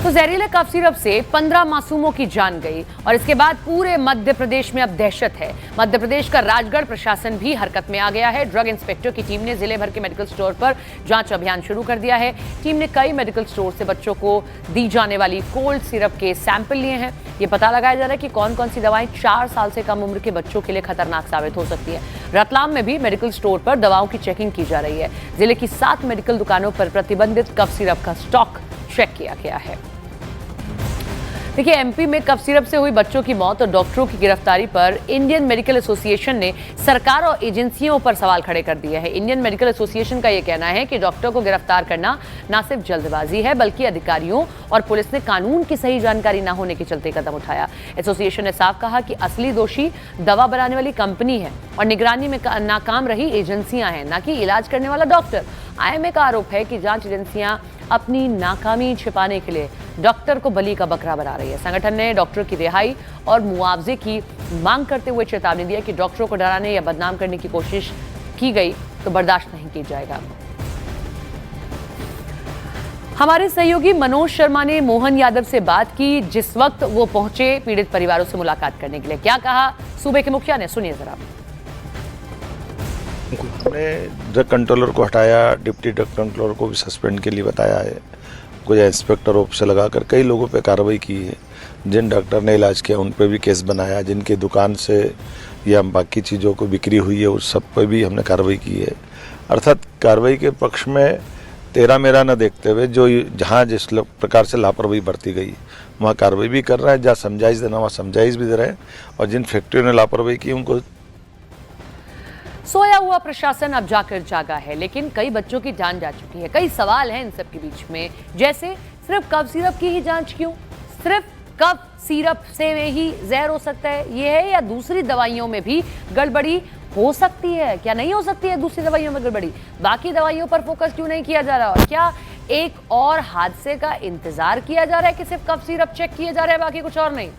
तो जहरीले cough syrup से 15 मासूमों की जान गई और इसके बाद पूरे मध्य प्रदेश में अब दहशत है। मध्य प्रदेश का राजगढ़ प्रशासन भी हरकत में आ गया है। ड्रग इंस्पेक्टर की टीम ने जिले भर के मेडिकल स्टोर पर जांच अभियान शुरू कर दिया है। टीम ने कई मेडिकल स्टोर से बच्चों को दी जाने वाली कोल्ड सिरप के सैंपल लिए हैं। ये पता लगाया जा रहा है कि कौन कौन सी दवाएं 4 साल से कम उम्र के बच्चों के लिए खतरनाक साबित हो सकती है। रतलाम में भी मेडिकल स्टोर पर दवाओं की चेकिंग की जा रही है। जिले की 7 मेडिकल दुकानों पर प्रतिबंधित कफ सिरप का स्टॉक चेक किया गया है। देखिए, एमपी में कफ सिरप से हुई बच्चों की मौत और डॉक्टरों की गिरफ्तारी पर इंडियन मेडिकल एसोसिएशन ने सरकार और एजेंसियों पर सवाल खड़े कर दिए हैं। इंडियन मेडिकल एसोसिएशन का यह कहना है कि डॉक्टर को गिरफ्तार करना न सिर्फ जल्दबाजी है, बल्कि अधिकारियों और पुलिस ने कानून की सही जानकारी न होने के चलते कदम उठाया। एसोसिएशन ने साफ कहा कि असली दोषी दवा बनाने वाली कंपनी है और निगरानी में नाकाम रही एजेंसियां हैं, न कि इलाज करने वाला डॉक्टर। आईएमए का आरोप है कि जांच एजेंसियां अपनी नाकामी छिपाने के लिए डॉक्टर को बलि का बकरा बना रही है। संगठन ने डॉक्टर की रिहाई और मुआवजे की मांग करते हुए चेतावनी दी है कि डॉक्टरों को डराने या बदनाम करने की कोशिश की गई तो बर्दाश्त नहीं की जाएगा। हमारे सहयोगी मनोज शर्मा ने मोहन यादव से बात की जिस वक्त वो पहुंचे पीड़ित परिवारों से मुलाकात करने के लिए। क्या कहा सूबे के मुखिया ने, सुनिए जरा। हमने ड्रग कंट्रोलर को हटाया, डिप्टी ड्रग कंट्रोलर को भी सस्पेंड के लिए बताया है। कुछ इंस्पेक्टर ऑफिस लगाकर कई लोगों पे कार्रवाई की है। जिन डॉक्टर ने इलाज किया उन पे भी केस बनाया। जिनकी दुकान से या बाकी चीज़ों को बिक्री हुई है उस सब पे भी हमने कार्रवाई की है। अर्थात कार्रवाई के पक्ष में तेरा मेरा न देखते हुए जो जहाँ जिस प्रकार से लापरवाही बरती गई वहाँ कार्रवाई भी कर रहे हैं। जहाँ समझाइश देना वहाँ समझाइश भी दे रहे हैं और जिन फैक्ट्रियों ने लापरवाही की उनको। सोया हुआ प्रशासन अब जाकर जागा है, लेकिन कई बच्चों की जान जा चुकी है। कई सवाल हैं इन सब के बीच में, जैसे सिर्फ कफ सिरप की ही जांच क्यों? सिर्फ कफ सिरप से ही जहर हो सकता है ये है, या दूसरी दवाइयों में भी गड़बड़ी हो सकती है? क्या नहीं हो सकती है दूसरी दवाइयों में गड़बड़ी? बाकी दवाइयों पर फोकस क्यों नहीं किया जा रहा? और क्या एक और हादसे का इंतजार किया जा रहा है कि सिर्फ कफ सिरप चेक किए जा रहे हैं, बाकी कुछ और नहीं?